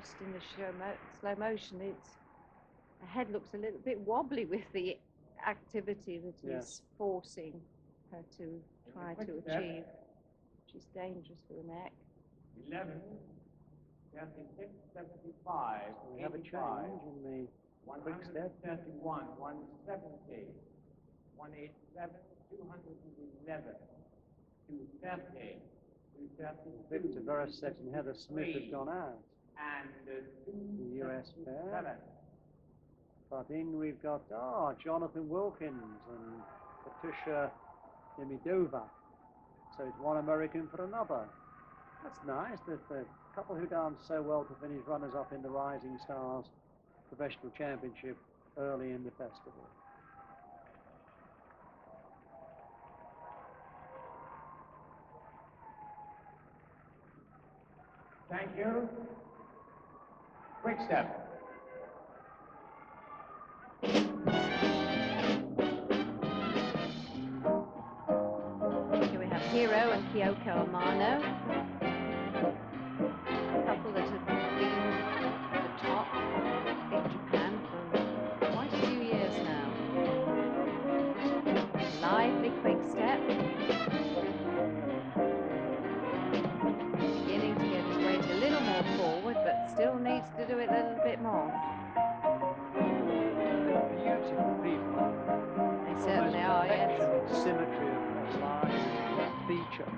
Just in the slow motion, the head looks a little bit wobbly with the activity that is forcing her to try to achieve, which is dangerous for the neck. 11, 36, 75, We have a change in the quick step. 131, 170, 187, 211, 230, 232. Victor Verisette and Heather Smith have gone out. And The US pair. But in we've got Jonathan Wilkins and Patricia Demidova. So it's one American for another. That's nice. That the couple who danced so well to finish runners-up in the Rising Stars Professional Championship early in the festival. Thank you. Quick step. Here we have Hiro and Kyoko Amano, a couple that have been at the top in Japan for quite a few years now. Lively quick step. Beginning to get his weight a little more forward, but still needs to do it a little bit more. Beautiful people. They certainly are, yes. Perfection, symmetry of line, feature.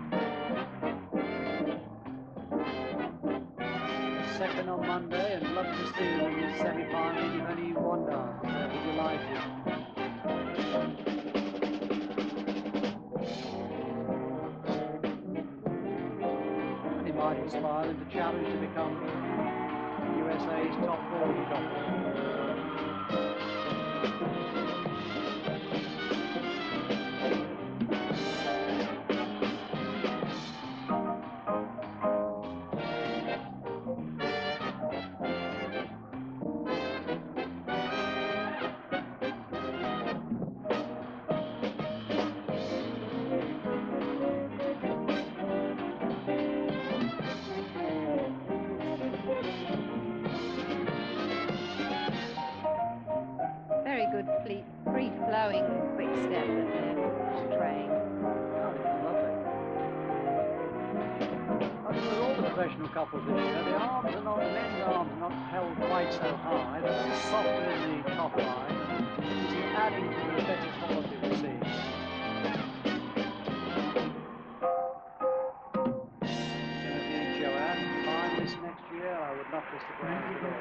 Second on Monday, and love to see them in this semi-final with only 1 dance. They'll be delighted. And it might inspire them to challenge to become USA's top 40 couple. professional couples this year. The arms are not, the men's arms are not held quite so high. They're a little softer in the top line, and adding to the better quality of the scene. Finalists next year, I would not miss the ground at all.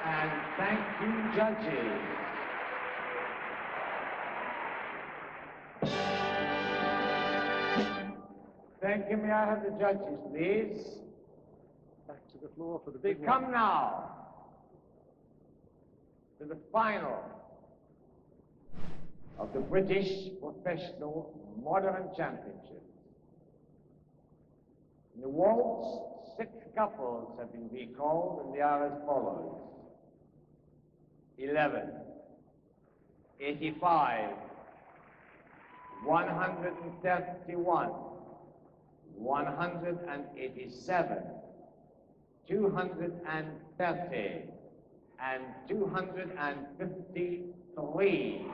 And thank you, judges. Thank you. May I have the judges, please? Back to the floor for the big one. Come now to the final of the British Professional Modern Championship. In the waltz, 6 couples have been recalled, and they are as follows: 11, 85, 131, 187, 230, and 253.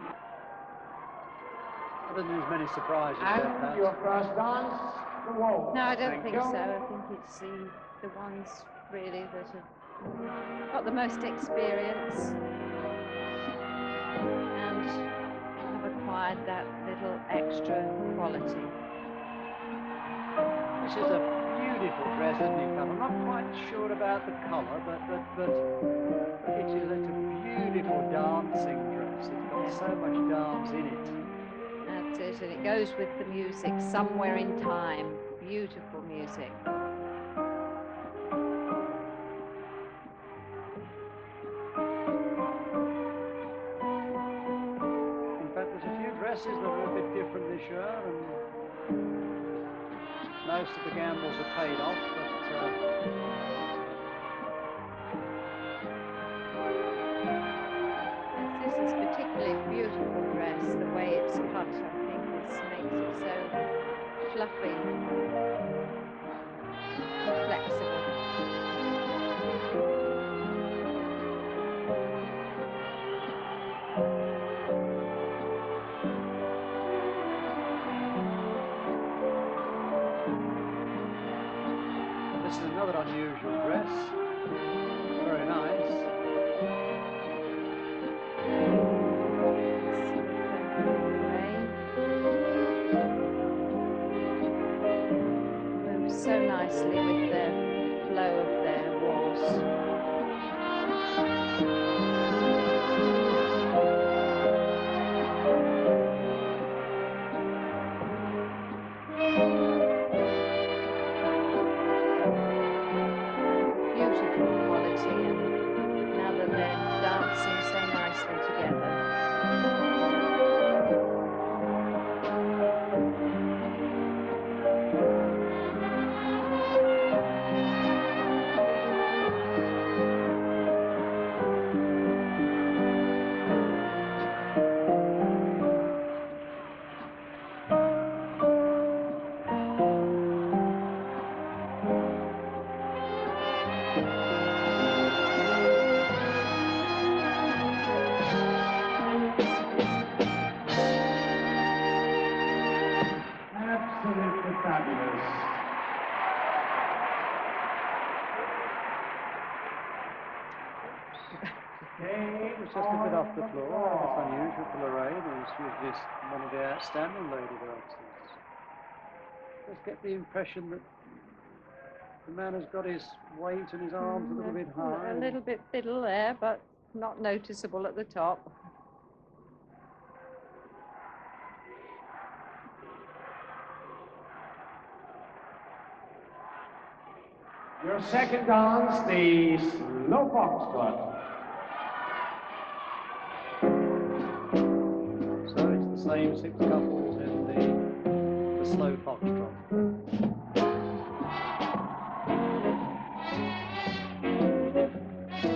I don't think there's many surprises there, And perhaps. your first dance, the waltz. No, I don't Thank think you. so. I think it's the ones really that have got the most experience and have acquired that little extra quality. This is a beautiful dress, isn't it, Cal? I'm not quite sure about the colour, but it's a beautiful dancing dress. It's got so much dance in it. That's it, and it goes with the music, Somewhere in Time. Beautiful music. In fact, there's a few dresses that are a bit different this year, and most of the gambles are paid off, but Yes, this is a particularly beautiful dress. The way it's cut, I think, makes it so fluffy and flexible. this is another unusual dress. Very nice. Moves so nicely with the flow of their waltz. Beautiful quality, and now that they're dancing so nicely together. Absolutely fabulous. It was just a bit off the floor. It's unusual for Lorraine, who's usually one of the outstanding lady dancers. Just get the impression that the man has got his weight and his arms a little bit high. A little bit fiddle there, but not noticeable at the top. Your second dance, the slow foxtrot. So it's the same 6 couples in the slow foxtrot.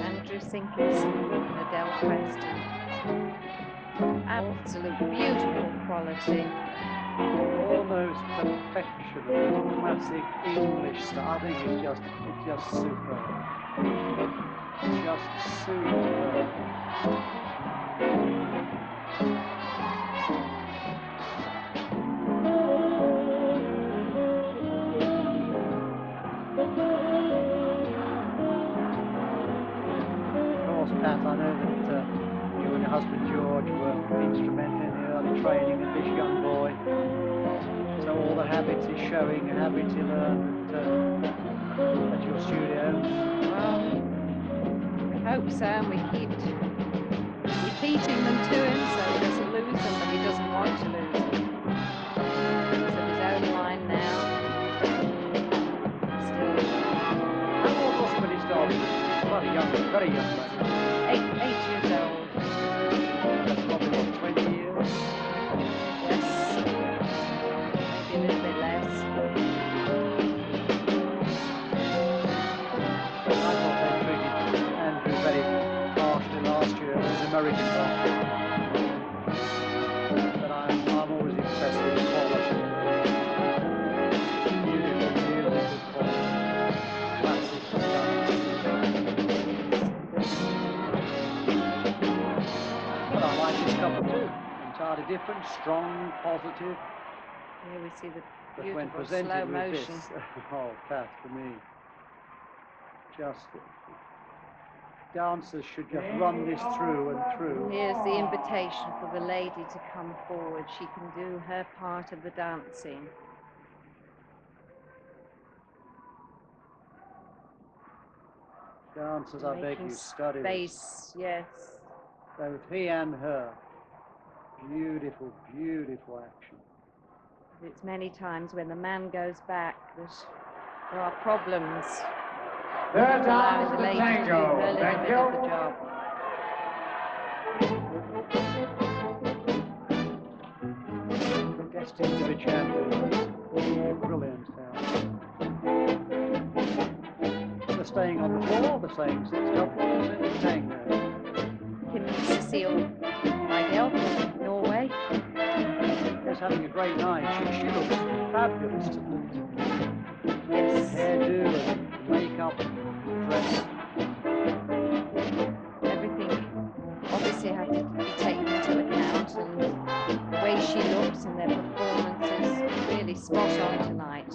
Andrew Sinkinson and Adele Preston. Absolute beautiful quality. Almost perfection of the classic English style. I think it's just superb. Just superb. training of this young boy. So all the habits he's showing, habits he learned at your studio. Well, we hope so, and we keep repeating them to him so he doesn't lose them, but he doesn't want to lose them. He's of his own mind now. Still How old was he when he started? Quite a young, very young lad. 8 years old. That's probably what, 20 years? Yes. Maybe a little bit less. I thought they treated Andrew very harshly last year with his American boxing. But I'm always impressed with the quality. Beautiful music, good quality. Classic dance. But I like this couple too. Entirely different, strong, positive. Here we see the But when beautiful presented slow with motion. this, oh, that for me, just dancers should just run this through and through. Here's the invitation for the lady to come forward. She can do her part of the dancing. Dancers, I beg Making you, study this. space, yes. Both he and her. Beautiful, beautiful action. It's many times when the man goes back that there are problems. Third Allowing dance, the the lady to do tango. her little Thank bit you. of the job. Destined to be champions. Brilliant now. They're staying on the floor, they're saying six couples in the tango. Kim Cecile Weigel from Norway. She's having a great night. She looks fabulous tonight. Yes. Hairdo and makeup, dress. Everything obviously has to be taken into account, and the way she looks and their performance is really spot on tonight.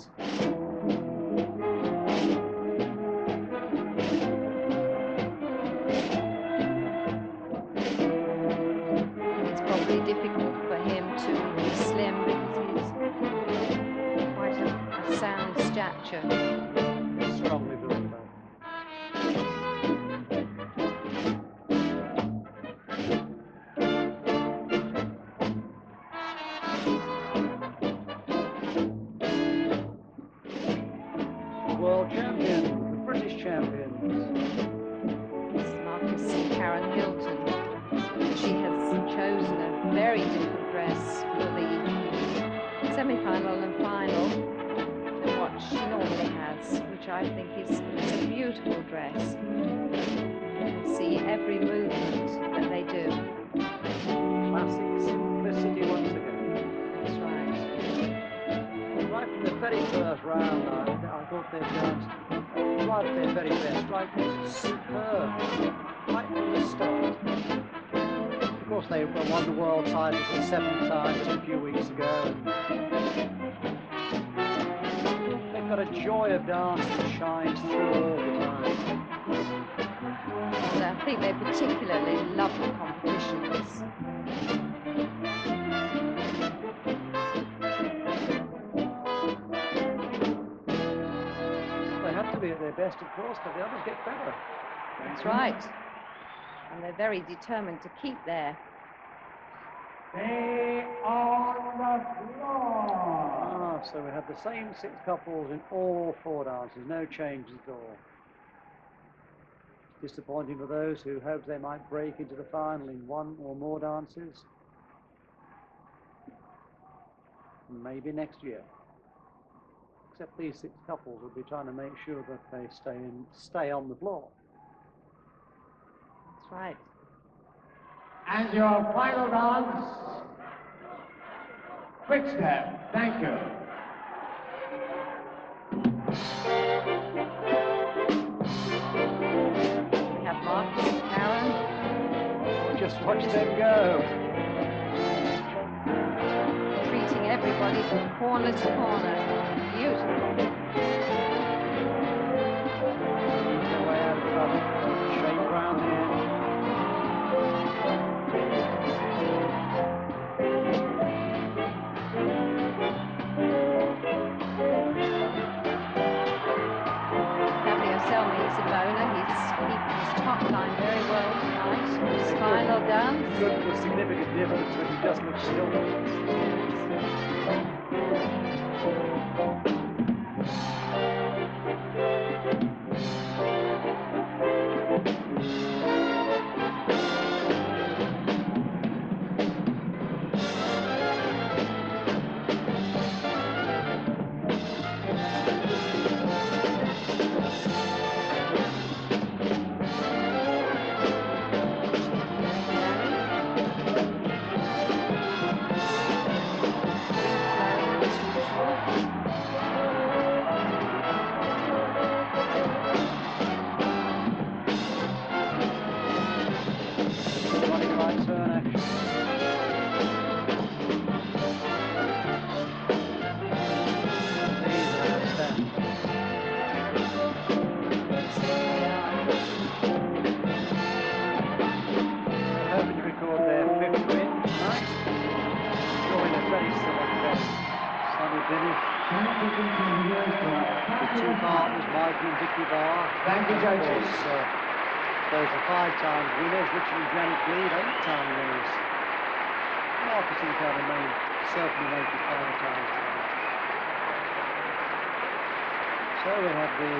It's probably difficult for him to be slim because he's quite a sound stature. Strongly built though. The world champion, the British champions. This is Marcus Karen Hilton. She has chosen a very different dress for the semi-final and final to what she normally has, which I think is a beautiful dress. You see every movement that they do. Classic simplicity once again. That's right. Right from the very first round, I thought they'd danced right at their very best, right superb, right from the start. Of course, they won the world titles for the 7th time just a few weeks ago. They've got a joy of dance that shines through all the time. And I think they particularly love the competitions. They have to be at their best, of course, but the others get better. That's right. And they're very determined to keep there. Stay on the floor. So we have the same 6 couples in all 4 dances, no changes at all. Disappointing for those who hoped they might break into the final in 1 or more dances. Maybe next year. Except these 6 couples will be trying to make sure that they stay on the floor. That's right. And your final dance, quick step. Thank you. We have Marcus and Karen. Just watch them go. Treating everybody from corner to corner. Beautiful. No way out of trouble. Shake round here. good for significant difference, but he just looks still. Thank you, judges. Those are 5-time winners, Richard and Janet Gleave, 8-time winners. Marcus and Kevin May certainly make it 5 times. So we have the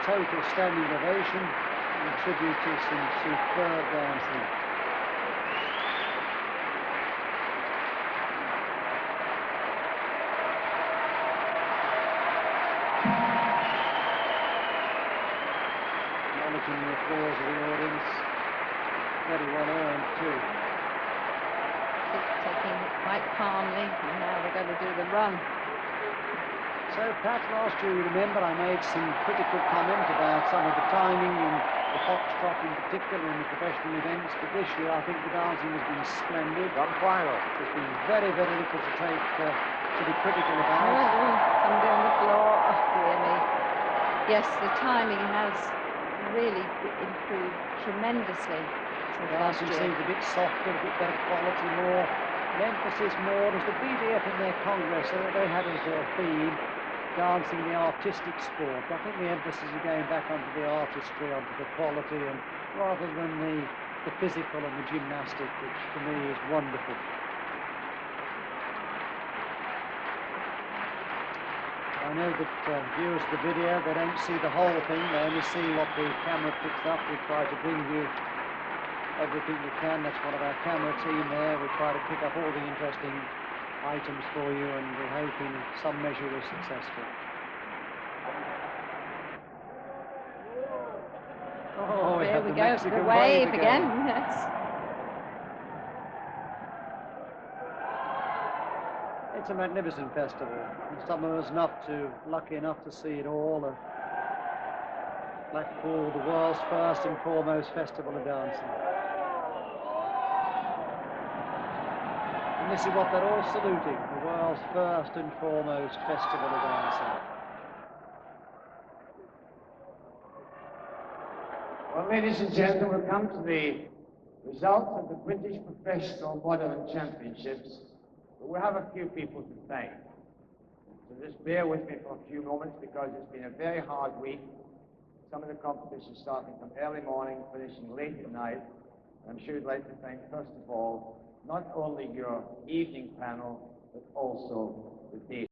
total standing ovation in tribute to some superb dancing. Acknowledging the applause of the audience. Very well earned too. Taking it quite calmly, and now they're going to do the run. So, Pat, last year, you remember, I made some critical comment about some of the timing and the foxtrot in particular in the professional events, but this year I think the dancing has been splendid. Grand final. There's been very, very little to be critical about. Somebody on the floor. Oh, dear me. Yes, the timing has really improved tremendously since last Dancing year. seems a bit softer, a bit better quality, more emphasis more. There's the BDF in their Congress, so they had as their theme dancing the artistic sport. I think the emphasis is going back onto the artistry, onto the quality, and rather than the physical and the gymnastic, which for me is wonderful. I know that viewers of the video, they don't see the whole thing, they only see what the camera picks up. We try to bring you everything we can. That's one of our camera team there. We try to pick up all the interesting items for you, and we hope in some measure we're successful. Oh, there we the go, Mexican the wave again. Yes. It's a magnificent festival. And some of us lucky enough to see it all. Blackpool, the world's first and foremost festival of dancing. And this is what they're all saluting, the world's first and foremost festival of dancing. Well, ladies and gentlemen, we've come to the results of the British Professional Modern Championships. But we have a few people to thank. So just bear with me for a few moments because it's been a very hard week. Some of the competitions starting from early morning, finishing late at night. And I'm sure you'd like to thank, first of all, not only your evening panel, but also the day.